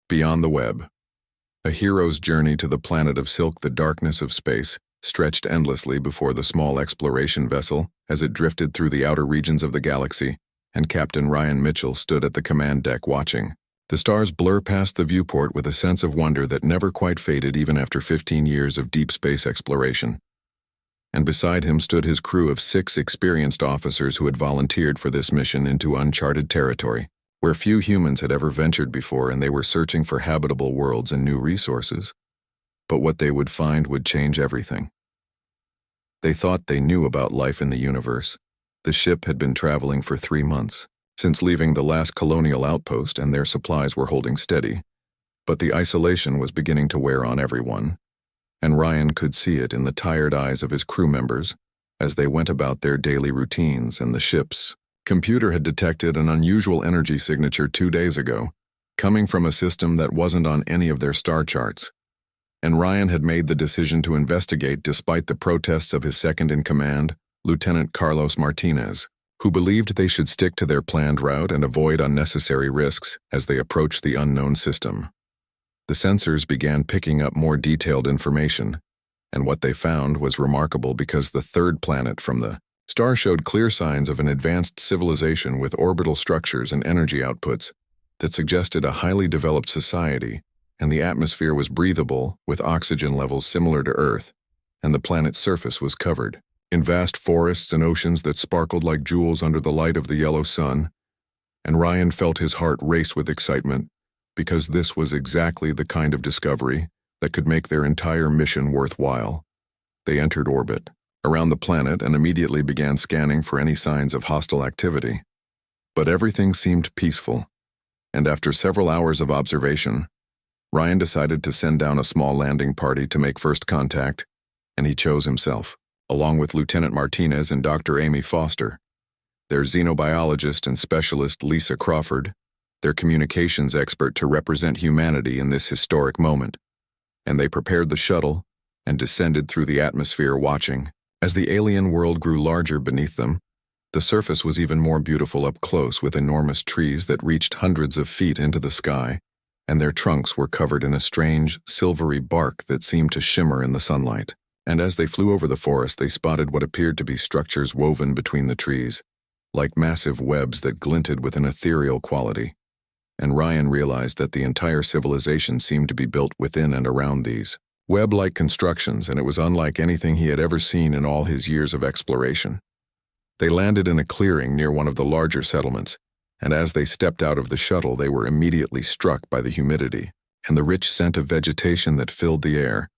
Beyond the web. A hero's journey to the planet of Silk, the darkness of space, stretched endlessly before the small exploration vessel as it drifted through the outer regions of the galaxy, and Captain Ryan Mitchell stood at the command deck watching. The stars blur past the viewport with a sense of wonder that never quite faded even after 15 years of deep space exploration. And beside him stood his crew of 6 experienced officers who had volunteered for this mission into uncharted territory, where few humans had ever ventured before, and they were searching for habitable worlds and new resources. But what they would find would change everything. They thought they knew about life in the universe. The ship had been traveling for 3 months, since leaving the last colonial outpost, and their supplies were holding steady. But the isolation was beginning to wear on everyone, and Ryan could see it in the tired eyes of his crew members as they went about their daily routines. And the ship's computer had detected an unusual energy signature 2 days ago, coming from a system that wasn't on any of their star charts. And Ryan had made the decision to investigate despite the protests of his second-in-command, Lieutenant Carlos Martinez, who believed they should stick to their planned route and avoid unnecessary risks as they approached the unknown system. The sensors began picking up more detailed information, and what they found was remarkable because the third planet from the star showed clear signs of an advanced civilization with orbital structures and energy outputs that suggested a highly developed society, and the atmosphere was breathable with oxygen levels similar to Earth, and the planet's surface was covered in vast forests and oceans that sparkled like jewels under the light of the yellow sun. And Ryan felt his heart race with excitement, because this was exactly the kind of discovery that could make their entire mission worthwhile. They entered orbit around the planet and immediately began scanning for any signs of hostile activity. But everything seemed peaceful, and after several hours of observation, Ryan decided to send down a small landing party to make first contact, and he chose himself, along with Lieutenant Martinez and Dr. Amy Foster, their xenobiologist and specialist Lisa Crawford, their communications expert to represent humanity in this historic moment. And they prepared the shuttle and descended through the atmosphere, watching. As the alien world grew larger beneath them, the surface was even more beautiful up close, with enormous trees that reached hundreds of feet into the sky, and their trunks were covered in a strange, silvery bark that seemed to shimmer in the sunlight. And as they flew over the forest, they spotted what appeared to be structures woven between the trees, like massive webs that glinted with an ethereal quality. And Ryan realized that the entire civilization seemed to be built within and around these web-like constructions, and it was unlike anything he had ever seen in all his years of exploration. They landed in a clearing near one of the larger settlements, and as they stepped out of the shuttle, they were immediately struck by the humidity and the rich scent of vegetation that filled the air,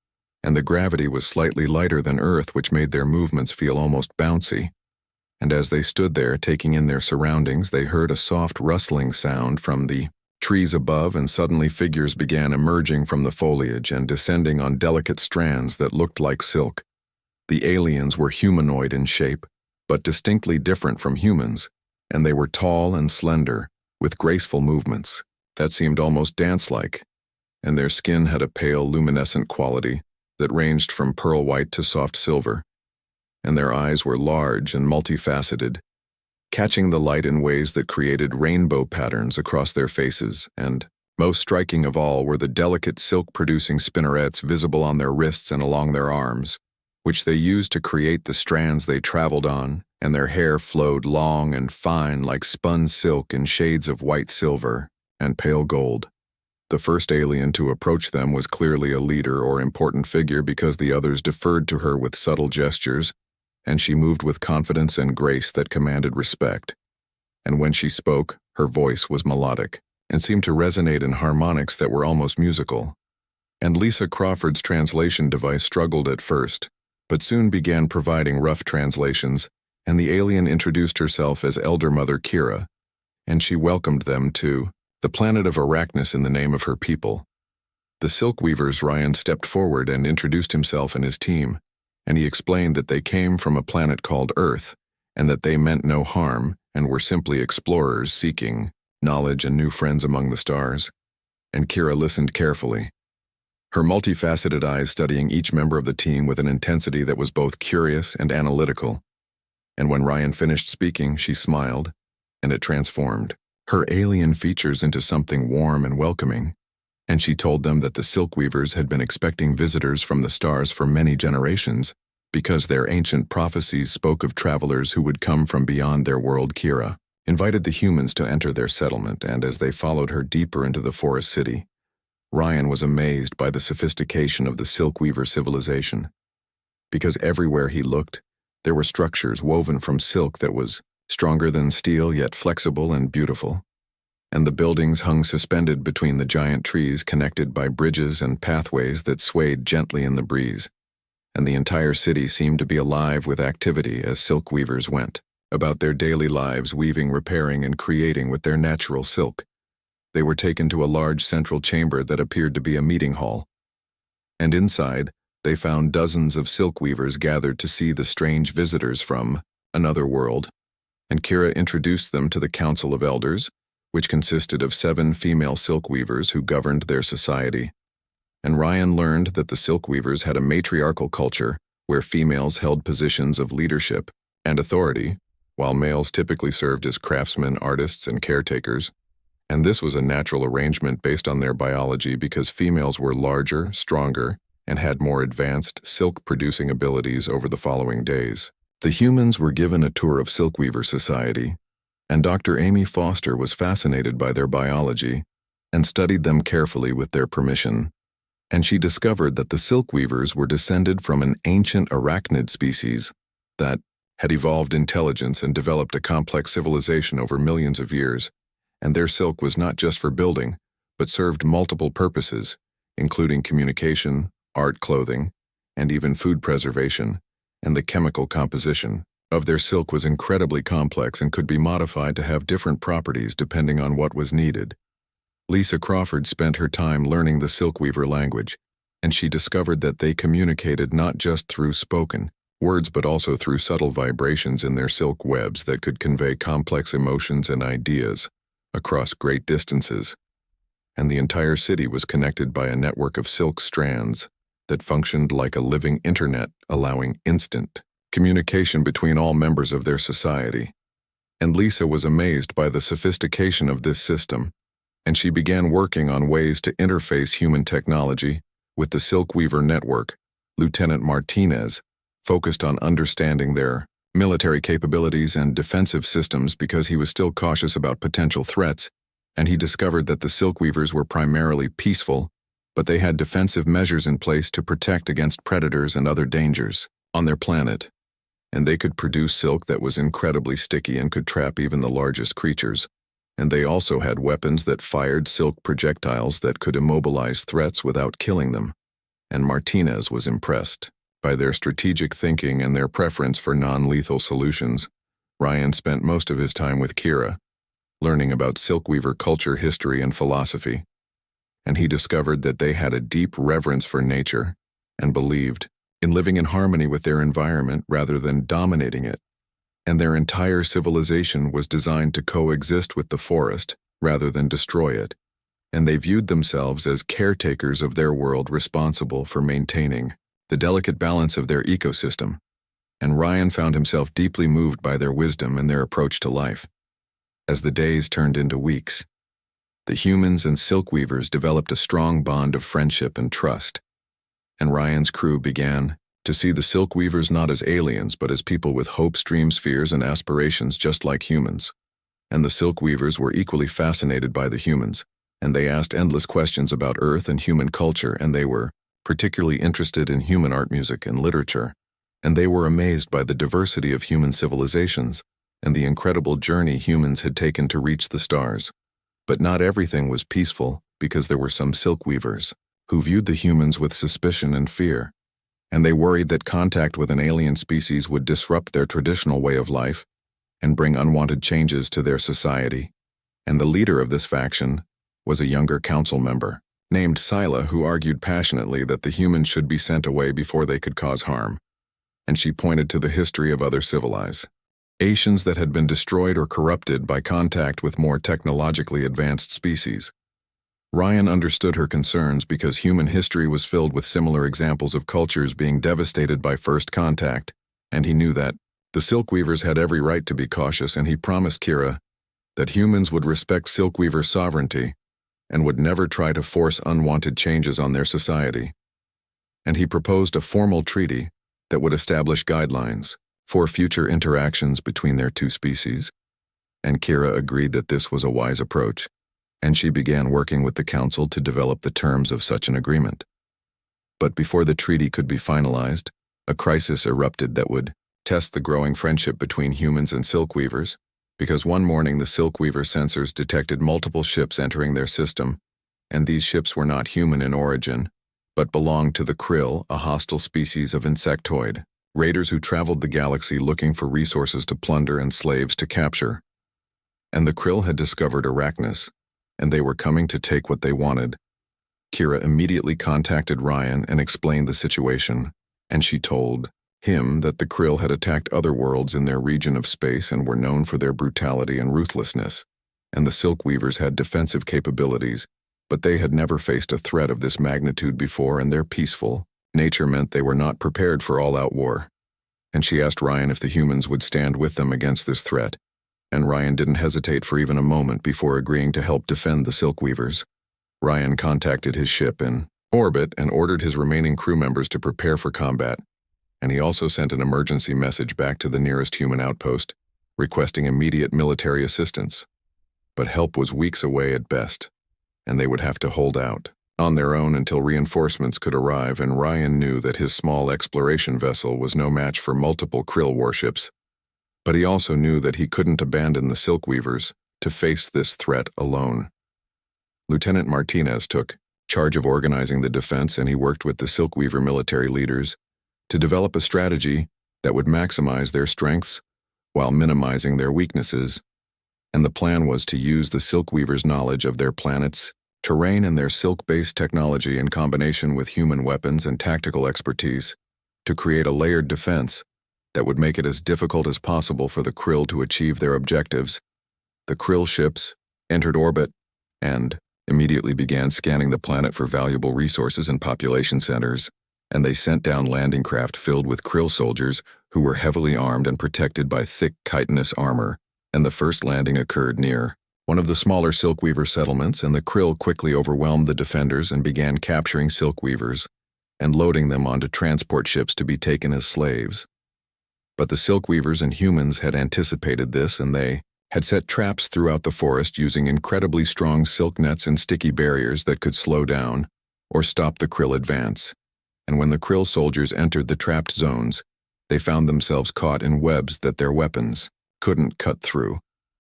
and the gravity was slightly lighter than Earth, which made their movements feel almost bouncy. And as they stood there taking in their surroundings, they heard a soft rustling sound from the trees above, and suddenly figures began emerging from the foliage and descending on delicate strands that looked like silk. The aliens were humanoid in shape, but distinctly different from humans, and they were tall and slender, with graceful movements that seemed almost dance-like, and their skin had a pale, luminescent quality that ranged from pearl white to soft silver, and their eyes were large and multifaceted, catching the light in ways that created rainbow patterns across their faces. And most striking of all were the delicate silk-producing spinnerets visible on their wrists and along their arms, which they used to create the strands they traveled on, and their hair flowed long and fine like spun silk in shades of white silver and pale gold. The first alien to approach them was clearly a leader or important figure, because the others deferred to her with subtle gestures, and she moved with confidence and grace that commanded respect. And when she spoke, her voice was melodic and seemed to resonate in harmonics that were almost musical. And Lisa Crawford's translation device struggled at first, but soon began providing rough translations, and the alien introduced herself as Elder Mother Kira, and she welcomed them to the planet of Arachnis in the name of her people. The Silk Weavers. Ryan stepped forward and introduced himself and his team, and he explained that they came from a planet called Earth, and that they meant no harm and were simply explorers seeking knowledge and new friends among the stars. And Kira listened carefully, her multifaceted eyes studying each member of the team with an intensity that was both curious and analytical. And when Ryan finished speaking, she smiled, and it transformed her alien features into something warm and welcoming. and she told them that the Silkweavers had been expecting visitors from the stars for many generations because their ancient prophecies spoke of travelers who would come from beyond their world. Kira invited the humans to enter their settlement, and as they followed her deeper into the forest city, Ryan was amazed by the sophistication of the Silkweaver civilization. Because everywhere he looked, there were structures woven from silk that was stronger than steel yet flexible and beautiful. And the buildings hung suspended between the giant trees, connected by bridges and pathways that swayed gently in the breeze. And the entire city seemed to be alive with activity as Silkweavers went about their daily lives, weaving, repairing, and creating with their natural silk. They were taken to a large central chamber that appeared to be a meeting hall. And inside, they found dozens of Silkweavers gathered to see the strange visitors from another world. And Kira introduced them to the Council of Elders, which consisted of 7 female Silkweavers who governed their society. And Ryan learned that the Silkweavers had a matriarchal culture where females held positions of leadership and authority, while males typically served as craftsmen, artists, and caretakers. And this was a natural arrangement based on their biology because females were larger, stronger, and had more advanced silk-producing abilities. Over the following days, the humans were given a tour of Silkweaver society, and Dr. Amy Foster was fascinated by their biology and studied them carefully with their permission. And she discovered that the Silkweavers were descended from an ancient arachnid species that had evolved intelligence and developed a complex civilization over millions of years, and their silk was not just for building, but served multiple purposes, including communication, art, clothing, and even food preservation, and the chemical composition of their silk was incredibly complex and could be modified to have different properties depending on what was needed. Lisa Crawford spent her time learning the Silkweaver language, and she discovered that they communicated not just through spoken words but also through subtle vibrations in their silk webs that could convey complex emotions and ideas across great distances. And the entire city was connected by a network of silk strands that functioned like a living internet, allowing instant communication between all members of their society. And Lisa was amazed by the sophistication of this system, and she began working on ways to interface human technology with the Silkweaver network. Lieutenant Martinez focused on understanding their military capabilities and defensive systems because he was still cautious about potential threats, and he discovered that the Silkweavers were primarily peaceful, but they had defensive measures in place to protect against predators and other dangers on their planet. And they could produce silk that was incredibly sticky and could trap even the largest creatures. And they also had weapons that fired silk projectiles that could immobilize threats without killing them. And Martinez was impressed by their strategic thinking and their preference for non-lethal solutions. Ryan spent most of his time with Kira, learning about Silkweaver culture, history, and philosophy. And he discovered that they had a deep reverence for nature and believed in living in harmony with their environment rather than dominating it. And their entire civilization was designed to coexist with the forest rather than destroy it. And they viewed themselves as caretakers of their world, responsible for maintaining the delicate balance of their ecosystem. And Ryan found himself deeply moved by their wisdom and their approach to life. As the days turned into weeks, the humans and Silkweavers developed a strong bond of friendship and trust. And Ryan's crew began to see the Silkweavers not as aliens but as people with hopes, dreams, fears, and aspirations just like humans. And the Silkweavers were equally fascinated by the humans, and they asked endless questions about Earth and human culture, and they were particularly interested in human art, music, and literature. And they were amazed by the diversity of human civilizations and the incredible journey humans had taken to reach the stars. But not everything was peaceful, because there were some Silkweavers who viewed the humans with suspicion and fear, and they worried that contact with an alien species would disrupt their traditional way of life and bring unwanted changes to their society. And the leader of this faction was a younger council member named Scylla, who argued passionately that the humans should be sent away before they could cause harm. And she pointed to the history of other civilizations that had been destroyed or corrupted by contact with more technologically advanced species. Ryan understood her concerns because human history was filled with similar examples of cultures being devastated by first contact, and he knew that the Silkweavers had every right to be cautious, and he promised Kira that humans would respect Silkweaver sovereignty and would never try to force unwanted changes on their society. And he proposed a formal treaty that would establish guidelines for future interactions between their two species. And Kira agreed that this was a wise approach, and she began working with the Council to develop the terms of such an agreement. But before the treaty could be finalized, a crisis erupted that would test the growing friendship between humans and Silkweavers, because one morning the Silkweaver sensors detected multiple ships entering their system, and these ships were not human in origin, but belonged to the Krill, a hostile species of insectoid, raiders who traveled the galaxy looking for resources to plunder and slaves to capture. And the Krill had discovered Arachnis, and they were coming to take what they wanted. Kira immediately contacted Ryan and explained the situation, and she told him that the Krill had attacked other worlds in their region of space and were known for their brutality and ruthlessness, and the Silkweavers had defensive capabilities, but they had never faced a threat of this magnitude before, and their peaceful nature meant they were not prepared for all-out war. And she asked Ryan if the humans would stand with them against this threat, and Ryan didn't hesitate for even a moment before agreeing to help defend the Silkweavers. Ryan contacted his ship in orbit and ordered his remaining crew members to prepare for combat, and he also sent an emergency message back to the nearest human outpost, requesting immediate military assistance. But help was weeks away at best, and they would have to hold out on their own until reinforcements could arrive, and Ryan knew that his small exploration vessel was no match for multiple Krill warships. But he also knew that he couldn't abandon the Silkweavers to face this threat alone. Lieutenant Martinez took charge of organizing the defense, and he worked with the Silkweaver military leaders to develop a strategy that would maximize their strengths while minimizing their weaknesses. And the plan was to use the Silkweavers' knowledge of their planet's terrain and their silk-based technology in combination with human weapons and tactical expertise to create a layered defense that would make it as difficult as possible for the Krill to achieve their objectives. The Krill ships entered orbit and immediately began scanning the planet for valuable resources and population centers, and they sent down landing craft filled with Krill soldiers who were heavily armed and protected by thick chitinous armor, and the first landing occurred near one of the smaller Silkweaver settlements, and the Krill quickly overwhelmed the defenders and began capturing Silkweavers and loading them onto transport ships to be taken as slaves. But the Silkweavers and humans had anticipated this, and they had set traps throughout the forest using incredibly strong silk nets and sticky barriers that could slow down or stop the Krill advance. And when the Krill soldiers entered the trapped zones, they found themselves caught in webs that their weapons couldn't cut through,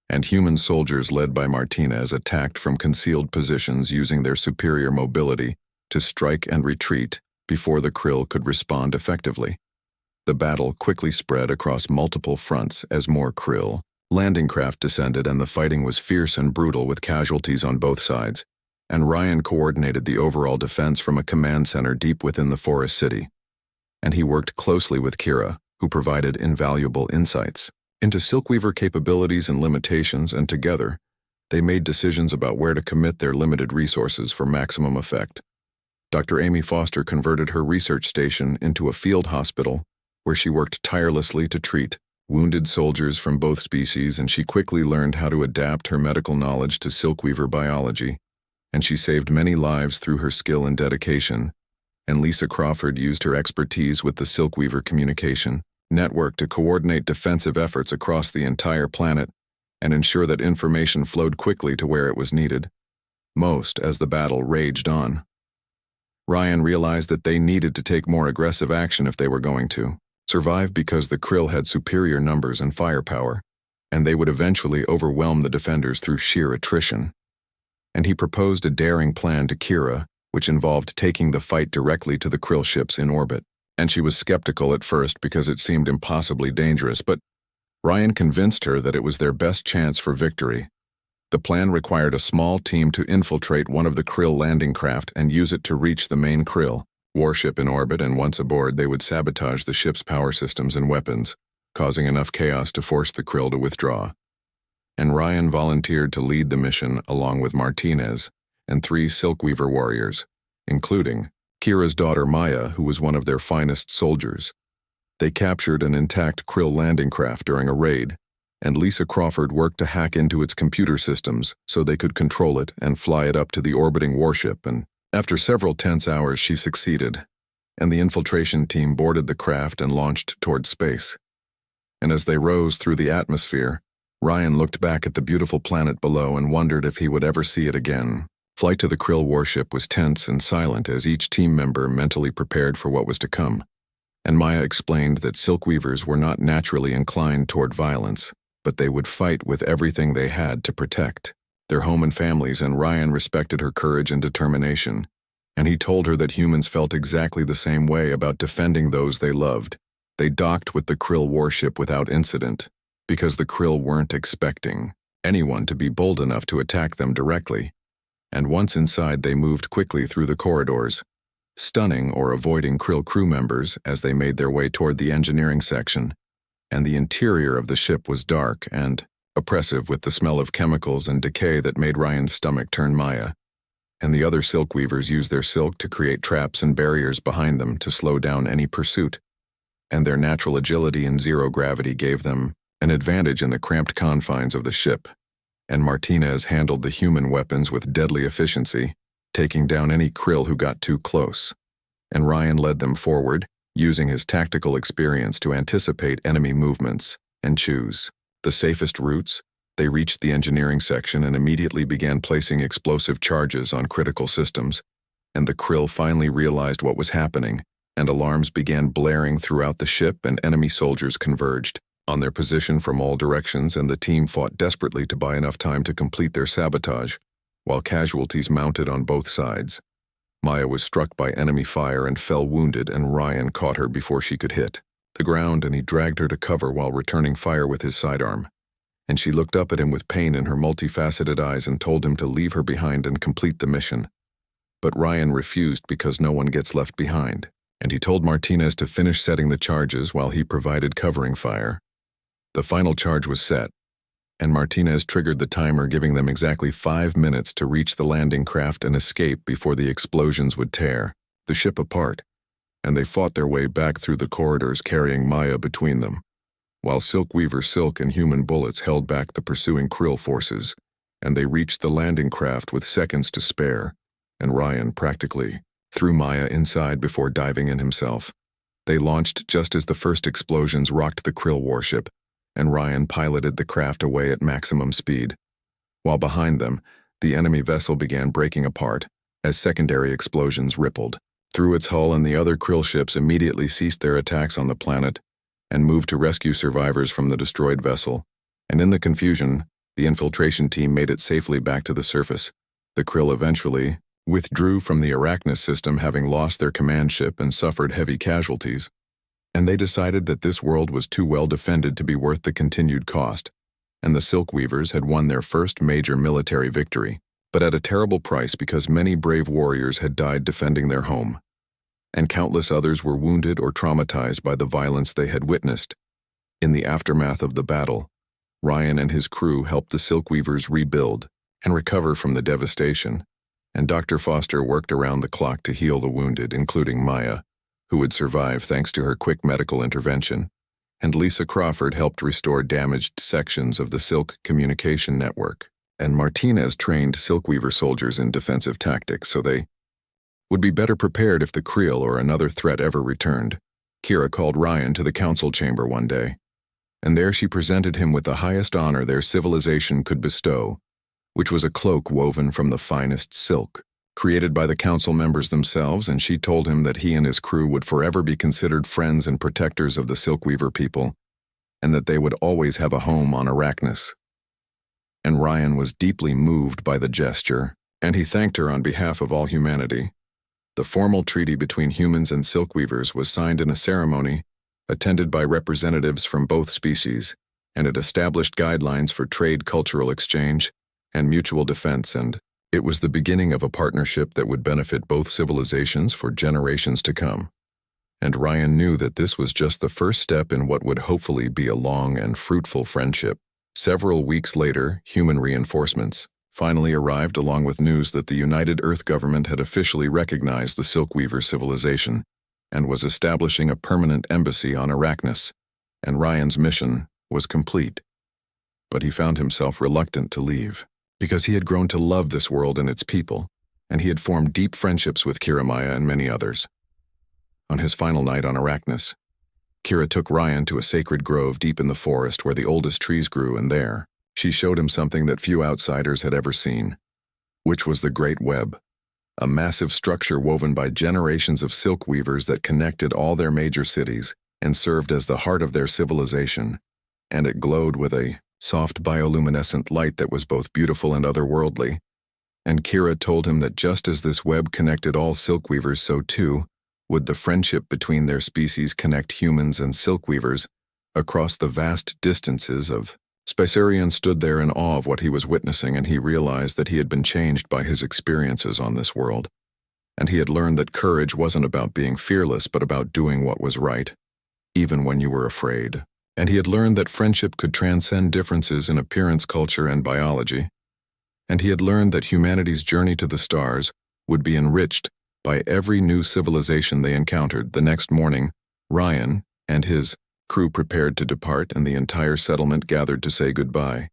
and human soldiers led by Martinez attacked from concealed positions using their superior mobility to strike and retreat before the Krill could respond effectively. The battle quickly spread across multiple fronts as more Krill landing craft descended, and the fighting was fierce and brutal with casualties on both sides, and Ryan coordinated the overall defense from a command center deep within the forest city. And he worked closely with Kira, who provided invaluable insights into Silkweaver capabilities and limitations, and together, they made decisions about where to commit their limited resources for maximum effect. Dr. Amy Foster converted her research station into a field hospital where she worked tirelessly to treat wounded soldiers from both species, and she quickly learned how to adapt her medical knowledge to Silkweaver biology, and she saved many lives through her skill and dedication. And Lisa Crawford used her expertise with the Silkweaver communication network to coordinate defensive efforts across the entire planet and ensure that information flowed quickly to where it was needed. Most as the battle raged on. Ryan realized that they needed to take more aggressive action if they were going to survive, because the Krill had superior numbers and firepower, and they would eventually overwhelm the defenders through sheer attrition. And he proposed a daring plan to Kira, which involved taking the fight directly to the Krill ships in orbit. And she was skeptical at first because it seemed impossibly dangerous, but Ryan convinced her that it was their best chance for victory. The plan required a small team to infiltrate one of the Krill landing craft and use it to reach the main Krill warship in orbit, and once aboard they would sabotage the ship's power systems and weapons, causing enough chaos to force the Krill to withdraw. And Ryan volunteered to lead the mission along with Martinez and 3 Silkweaver warriors, including Kira's daughter Maya, who was one of their finest soldiers. They captured an intact Krill landing craft during a raid, and Lisa Crawford worked to hack into its computer systems so they could control it and fly it up to the orbiting warship, and after several tense hours she succeeded, and the infiltration team boarded the craft and launched toward space. And as they rose through the atmosphere, Ryan looked back at the beautiful planet below and wondered if he would ever see it again. Flight to the Krill warship was tense and silent as each team member mentally prepared for what was to come. And Maya explained that Silkweavers were not naturally inclined toward violence, but they would fight with everything they had to protect their home and families, and Ryan respected her courage and determination. And he told her that humans felt exactly the same way about defending those they loved. They docked with the Krill warship without incident, because the Krill weren't expecting anyone to be bold enough to attack them directly. And once inside, they moved quickly through the corridors, stunning or avoiding Krill crew members as they made their way toward the engineering section. And the interior of the ship was dark and oppressive, with the smell of chemicals and decay that made Ryan's stomach turn. Maya and the other Silkweavers used their silk to create traps and barriers behind them to slow down any pursuit, and their natural agility and zero gravity gave them an advantage in the cramped confines of the ship. And Martinez handled the human weapons with deadly efficiency, taking down any Krill who got too close. And Ryan led them forward, using his tactical experience to anticipate enemy movements and choose the safest routes. They reached the engineering section and immediately began placing explosive charges on critical systems, and the Krill finally realized what was happening, and alarms began blaring throughout the ship, and enemy soldiers converged on their position from all directions, and the team fought desperately to buy enough time to complete their sabotage, while casualties mounted on both sides. Maya was struck by enemy fire and fell wounded, and Ryan caught her before she could hit the ground, and he dragged her to cover while returning fire with his sidearm. And she looked up at him with pain in her multifaceted eyes and told him to leave her behind and complete the mission. But Ryan refused because no one gets left behind, and he told Martinez to finish setting the charges while he provided covering fire. The final charge was set, and Martinez triggered the timer, giving them exactly 5 minutes to reach the landing craft and escape before the explosions would tear the ship apart, and they fought their way back through the corridors carrying Maya between them, while Silkweaver silk and human bullets held back the pursuing Krill forces, and they reached the landing craft with seconds to spare, and Ryan practically threw Maya inside before diving in himself. They launched just as the first explosions rocked the Krill warship, and Ryan piloted the craft away at maximum speed. While behind them, the enemy vessel began breaking apart as secondary explosions rippled through its hull, and the other Krill ships immediately ceased their attacks on the planet and moved to rescue survivors from the destroyed vessel. And in the confusion, the infiltration team made it safely back to the surface. The Krill eventually withdrew from the Arachnus system, having lost their command ship and suffered heavy casualties, and they decided that this world was too well defended to be worth the continued cost, and the Silkweavers had won their first major military victory, but at a terrible price, because many brave warriors had died defending their home, and countless others were wounded or traumatized by the violence they had witnessed. In the aftermath of the battle, Ryan and his crew helped the Silkweavers rebuild and recover from the devastation, and Dr. Foster worked around the clock to heal the wounded, including Maya, who would survive thanks to her quick medical intervention, and Lisa Crawford helped restore damaged sections of the Silk communication network, and Martinez trained Silkweaver soldiers in defensive tactics so they would be better prepared if the Krill or another threat ever returned. Kira called Ryan to the council chamber one day, and there she presented him with the highest honor their civilization could bestow, which was a cloak woven from the finest silk, created by the council members themselves, and she told him that he and his crew would forever be considered friends and protectors of the Silkweaver people, and that they would always have a home on Arachnus. And Ryan was deeply moved by the gesture, and he thanked her on behalf of all humanity. The formal treaty between humans and Silkweavers was signed in a ceremony attended by representatives from both species, and it established guidelines for trade, cultural exchange, and mutual defense, and it was the beginning of a partnership that would benefit both civilizations for generations to come. And Ryan knew that this was just the first step in what would hopefully be a long and fruitful friendship. Several weeks later, human reinforcements finally arrived, along with news that the United Earth government had officially recognized the Silkweaver civilization and was establishing a permanent embassy on Arachnus, and Ryan's mission was complete. but he found himself reluctant to leave, because he had grown to love this world and its people, and he had formed deep friendships with Kira and many others. On his final night on Arrakis, Kira took Ryan to a sacred grove deep in the forest where the oldest trees grew, and there, she showed him something that few outsiders had ever seen, which was the Great Web, a massive structure woven by generations of silk weavers that connected all their major cities and served as the heart of their civilization, and it glowed with a soft bioluminescent light that was both beautiful and otherworldly. And Kira told him that just as this web connected all silk weavers, so too would the friendship between their species connect humans and silk weavers across the vast distances of space. Arian stood there in awe of what he was witnessing, and he realized that he had been changed by his experiences on this world. And he had learned that courage wasn't about being fearless, but about doing what was right, even when you were afraid. And he had learned that friendship could transcend differences in appearance, culture, and biology. And he had learned that humanity's journey to the stars would be enriched by every new civilization they encountered. The next morning, Ryan and his crew prepared to depart, and the entire settlement gathered to say goodbye.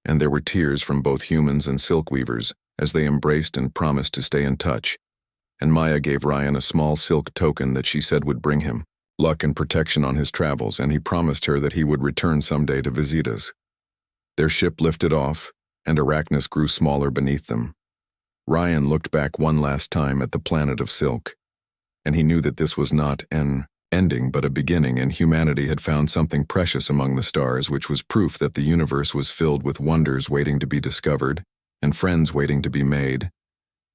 And there were tears from both humans and silk weavers as they embraced and promised to stay in touch. And Maya gave Ryan a small silk token that she said would bring him luck and protection on his travels, and he promised her that he would return someday to visit us. Their ship lifted off, and Arrakis grew smaller beneath them. Ryan looked back one last time at the planet of silk, and he knew that this was not an ending but a beginning, and humanity had found something precious among the stars, which was proof that the universe was filled with wonders waiting to be discovered and friends waiting to be made.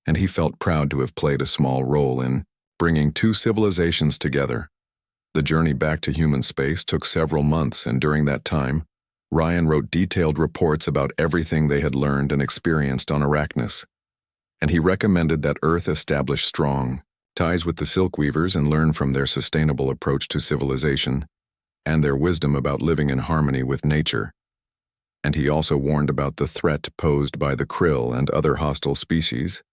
And he felt proud to have played a small role in bringing two civilizations together. The journey back to human space took several months, and during that time, Ryan wrote detailed reports about everything they had learned and experienced on Arrakis. And he recommended that Earth establish strong ties with the silk weavers and learn from their sustainable approach to civilization and their wisdom about living in harmony with nature. And he also warned about the threat posed by the krill and other hostile species,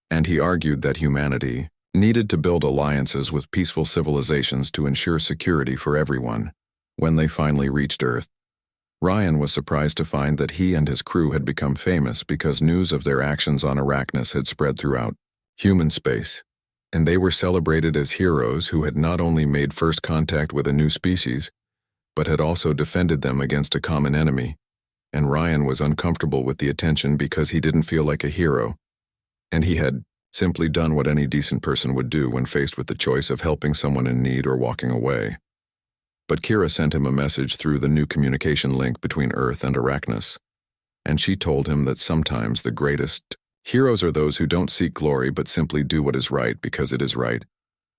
and he argued that humanity needed to build alliances with peaceful civilizations to ensure security for everyone. When they finally reached Earth, Ryan was surprised to find that he and his crew had become famous because news of their actions on Arrakis had spread throughout human space, and they were celebrated as heroes who had not only made first contact with a new species, but had also defended them against a common enemy. And Ryan was uncomfortable with the attention because he didn't feel like a hero, and he had simply done what any decent person would do when faced with the choice of helping someone in need or walking away. But Kira sent him a message through the new communication link between Earth and Arrakis, and she told him that sometimes the greatest heroes are those who don't seek glory but simply do what is right because it is right.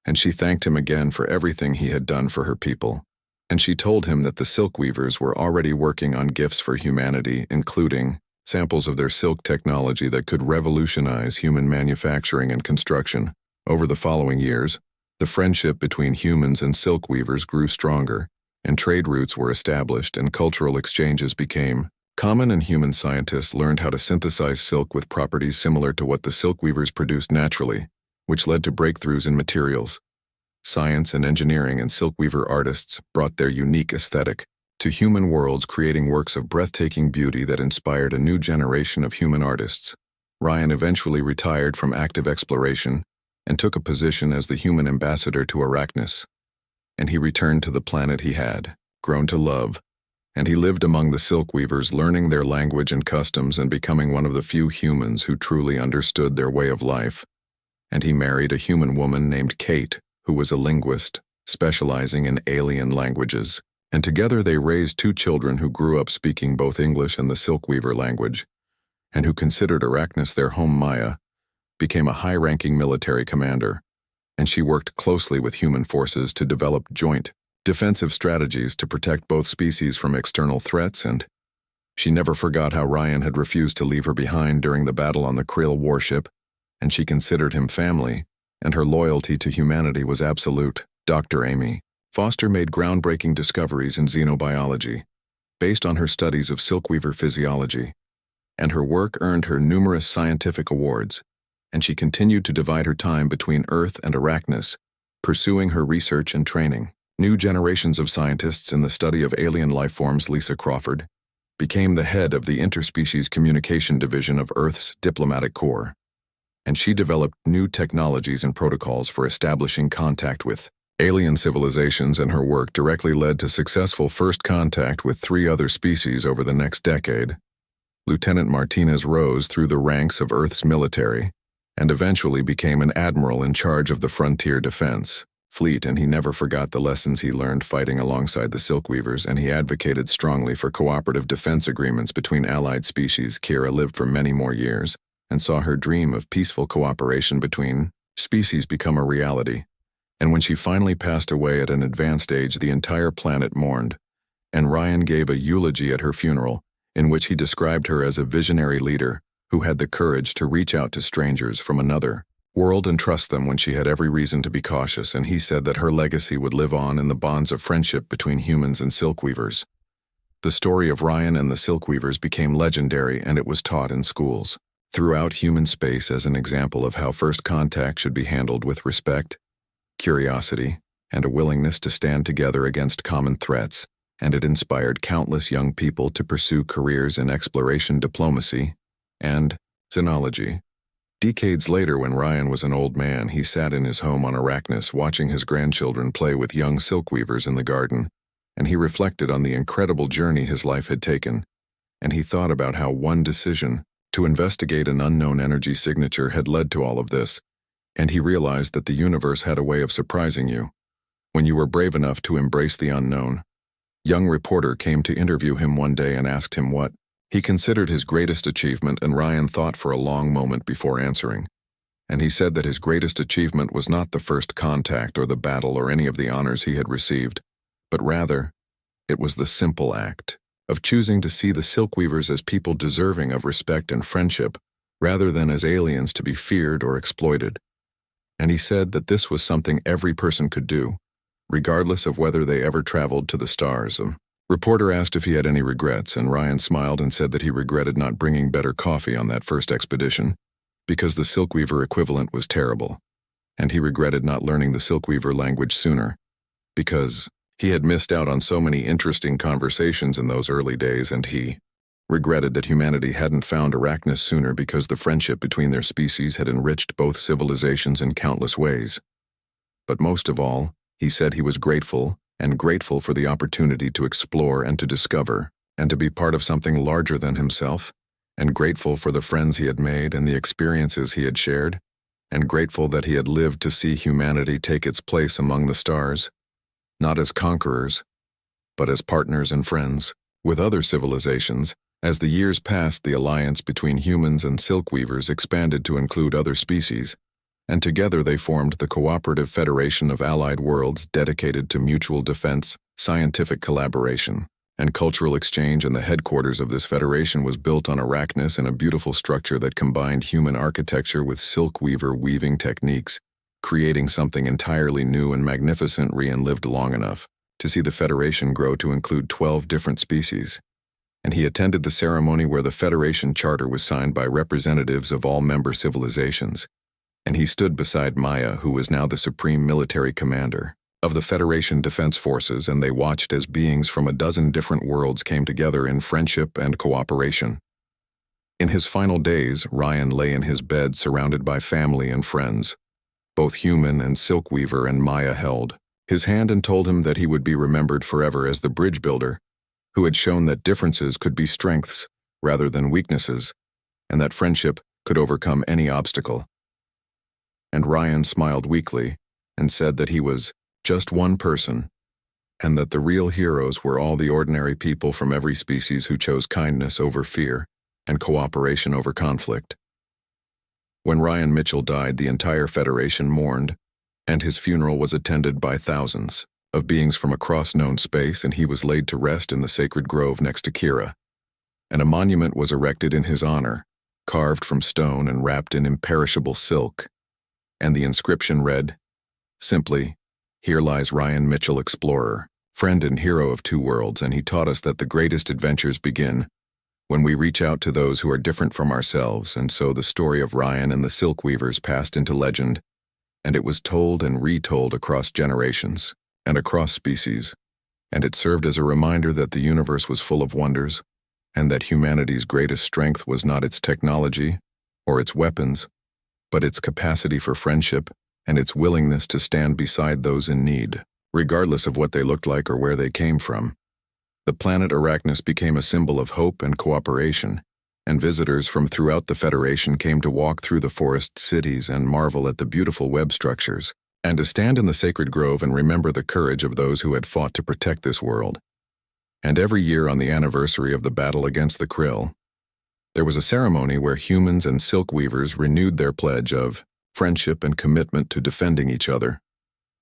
And she thanked him again for everything he had done for her people, and she told him that the silk weavers were already working on gifts for humanity, including samples of their silk technology that could revolutionize human manufacturing and construction. Over the following years, the friendship between humans and silk weavers grew stronger, and trade routes were established and cultural exchanges became common, and human scientists learned how to synthesize silk with properties similar to what the silk weavers produced naturally, which led to breakthroughs in materials. Science and engineering and silk weaver artists brought their unique aesthetic to human worlds, creating works of breathtaking beauty that inspired a new generation of human artists. Ryan eventually retired from active exploration and took a position as the human ambassador to Arrakis, and he returned to the planet he had grown to love, and he lived among the silk weavers, learning their language and customs and becoming one of the few humans who truly understood their way of life. And he married a human woman named Kate, who was a linguist, specializing in alien languages, and together they raised two children who grew up speaking both English and the silk weaver language, and who considered Arrakis their home. Maya became a high-ranking military commander, and she worked closely with human forces to develop joint defensive strategies to protect both species from external threats, and she never forgot how Ryan had refused to leave her behind during the battle on the Krill warship, and she considered him family, and her loyalty to humanity was absolute. Dr. Amy Foster made groundbreaking discoveries in xenobiology, based on her studies of silkweaver physiology, and her work earned her numerous scientific awards, and she continued to divide her time between Earth and Arrakis, pursuing her research and training new generations of scientists in the study of alien life forms. Lisa Crawford became the head of the Interspecies Communication Division of Earth's Diplomatic Corps, and she developed new technologies and protocols for establishing contact with alien civilizations, and her work directly led to successful first contact with 3 other species over the next decade. Lieutenant Martinez rose through the ranks of Earth's military and eventually became an admiral in charge of the frontier defense fleet, and he never forgot the lessons he learned fighting alongside the Silkweavers, and he advocated strongly for cooperative defense agreements between allied species. Kira lived for many more years and saw her dream of peaceful cooperation between species become a reality. And when she finally passed away at an advanced age, the entire planet mourned, and Ryan gave a eulogy at her funeral in which he described her as a visionary leader who had the courage to reach out to strangers from another world and trust them when she had every reason to be cautious, and he said that her legacy would live on in the bonds of friendship between humans and Silkweavers. The story of Ryan and the Silkweavers became legendary, and it was taught in schools throughout human space as an example of how first contact should be handled with respect, curiosity, and a willingness to stand together against common threats, and it inspired countless young people to pursue careers in exploration diplomacy and xenology. Decades later, when Ryan was an old man, he sat in his home on Arachnus watching his grandchildren play with young Silkweavers in the garden, and he reflected on the incredible journey his life had taken, and he thought about how one decision to investigate an unknown energy signature had led to all of this, and he realized that the universe had a way of surprising you when you were brave enough to embrace the unknown. Young reporter came to interview him one day and asked him what he considered his greatest achievement, and Ryan thought for a long moment before answering. And he said that his greatest achievement was not the first contact or the battle or any of the honors he had received, but rather, it was the simple act of choosing to see the Silkweavers as people deserving of respect and friendship, rather than as aliens to be feared or exploited. And he said that this was something every person could do, regardless of whether they ever traveled to the stars. Reporter asked if he had any regrets, and Ryan smiled and said that he regretted not bringing better coffee on that first expedition, because the Silkweaver equivalent was terrible, and he regretted not learning the Silkweaver language sooner, because he had missed out on so many interesting conversations in those early days, and he regretted that humanity hadn't found Arachnus sooner, because the friendship between their species had enriched both civilizations in countless ways. But most of all, he said he was grateful for the opportunity to explore and to discover, and to be part of something larger than himself, and grateful for the friends he had made and the experiences he had shared, and grateful that he had lived to see humanity take its place among the stars, not as conquerors, but as partners and friends with other civilizations. As the years passed, the alliance between humans and Silkweavers expanded to include other species, and together they formed the Cooperative Federation of Allied Worlds, dedicated to mutual defense, scientific collaboration, and cultural exchange, and the headquarters of this federation was built on Arachnus in a beautiful structure that combined human architecture with Silkweaver weaving techniques, creating something entirely new and magnificent. Ryan lived long enough to see the Federation grow to include 12 different species, and he attended the ceremony where the Federation Charter was signed by representatives of all member civilizations, and he stood beside Maya, who was now the supreme military commander of the Federation Defense Forces, and they watched as beings from a dozen different worlds came together in friendship and cooperation. In his final days, Ryan lay in his bed surrounded by family and friends, both human and Silkweaver, and Maya held his hand and told him that he would be remembered forever as the bridge builder who had shown that differences could be strengths rather than weaknesses, and that friendship could overcome any obstacle. And Ryan smiled weakly and said that he was just one person, and that the real heroes were all the ordinary people from every species who chose kindness over fear and cooperation over conflict. When Ryan Mitchell died, the entire Federation mourned, and his funeral was attended by thousands of beings from across known space, and he was laid to rest in the sacred grove next to Kira. And a monument was erected in his honor, carved from stone and wrapped in imperishable silk, and the inscription read, simply, "Here lies Ryan Mitchell, explorer, friend and hero of two worlds, and he taught us that the greatest adventures begin when we reach out to those who are different from ourselves." And so the story of Ryan and the Silkweavers passed into legend, and it was told and retold across generations and across species, and it served as a reminder that the universe was full of wonders, and that humanity's greatest strength was not its technology or its weapons, but its capacity for friendship and its willingness to stand beside those in need, regardless of what they looked like or where they came from. The planet Arraknis became a symbol of hope and cooperation, and visitors from throughout the Federation came to walk through the forest cities and marvel at the beautiful web structures, and to stand in the sacred grove and remember the courage of those who had fought to protect this world. And every year on the anniversary of the battle against the Krill, there was a ceremony where humans and silk weavers renewed their pledge of friendship and commitment to defending each other.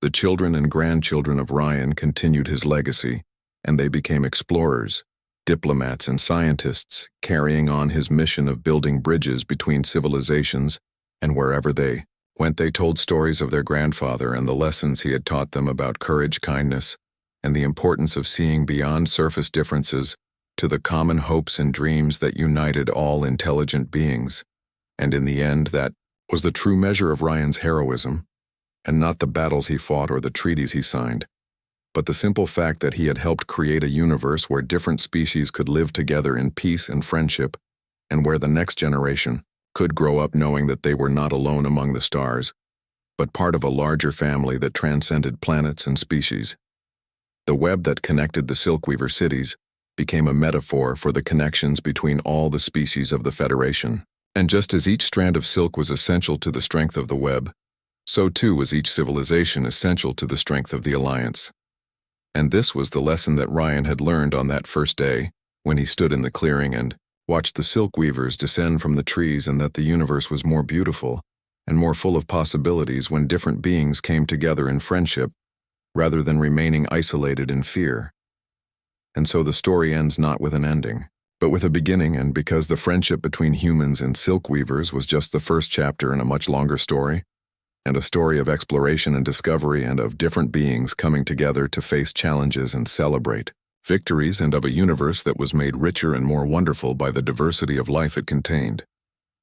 The children and grandchildren of Ryan continued his legacy, and they became explorers, diplomats, and scientists, carrying on his mission of building bridges between civilizations, and wherever they went, they told stories of their grandfather and the lessons he had taught them about courage, kindness, and the importance of seeing beyond surface differences to the common hopes and dreams that united all intelligent beings. And in the end, that was the true measure of Ryan's heroism, and not the battles he fought or the treaties he signed, but the simple fact that he had helped create a universe where different species could live together in peace and friendship, and where the next generation could grow up knowing that they were not alone among the stars, but part of a larger family that transcended planets and species. The web that connected the Silkweaver cities became a metaphor for the connections between all the species of the Federation. And just as each strand of silk was essential to the strength of the web, so too was each civilization essential to the strength of the Alliance. And this was the lesson that Ryan had learned on that first day, when he stood in the clearing and watched the silk weavers descend from the trees, and that the universe was more beautiful and more full of possibilities when different beings came together in friendship, rather than remaining isolated in fear. And so the story ends not with an ending, but with a beginning, and because the friendship between humans and silk weavers was just the first chapter in a much longer story, and a story of exploration and discovery and of different beings coming together to face challenges and celebrate victories, and of a universe that was made richer and more wonderful by the diversity of life it contained.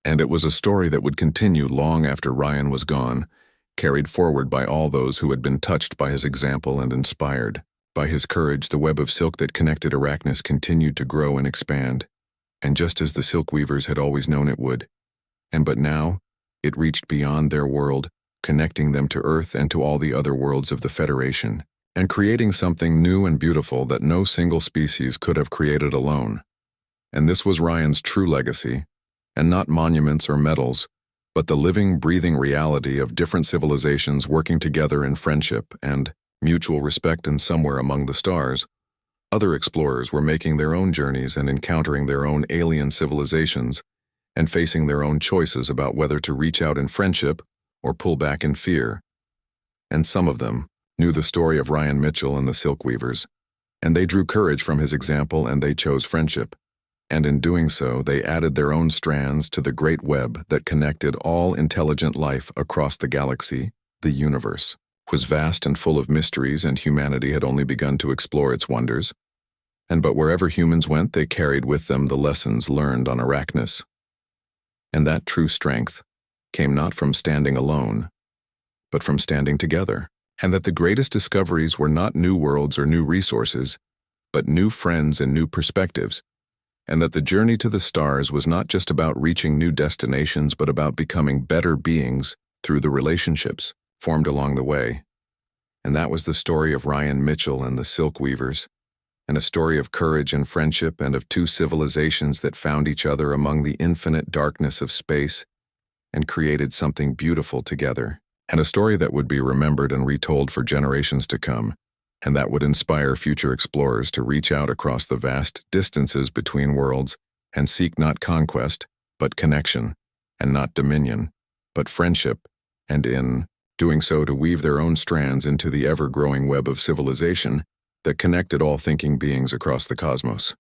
And it was a story that would continue long after Ryan was gone, carried forward by all those who had been touched by his example and inspired. By his courage, the web of silk that connected Arraknis continued to grow and expand, and just as the silk weavers had always known it would. But now, it reached beyond their world, connecting them to Earth and to all the other worlds of the Federation, and creating something new and beautiful that no single species could have created alone. And this was Ryan's true legacy, and not monuments or medals, but the living, breathing reality of different civilizations working together in friendship and mutual respect. And somewhere among the stars, other explorers were making their own journeys and encountering their own alien civilizations and facing their own choices about whether to reach out in friendship or pull back in fear. And some of them knew the story of Ryan Mitchell and the Silk Weavers, and they drew courage from his example, and they chose friendship. And in doing so, they added their own strands to the great web that connected all intelligent life across the galaxy. The universe was vast and full of mysteries, and humanity had only begun to explore its wonders. But wherever humans went, they carried with them the lessons learned on Arraknis. And that true strength came not from standing alone, but from standing together. And that the greatest discoveries were not new worlds or new resources, but new friends and new perspectives. And that the journey to the stars was not just about reaching new destinations, but about becoming better beings through the relationships formed along the way. And that was the story of Ryan Mitchell and the Silk Weavers, and a story of courage and friendship, and of two civilizations that found each other among the infinite darkness of space and created something beautiful together. And a story that would be remembered and retold for generations to come, and that would inspire future explorers to reach out across the vast distances between worlds and seek not conquest, but connection, and not dominion, but friendship, and in doing so to weave their own strands into the ever-growing web of civilization that connected all thinking beings across the cosmos.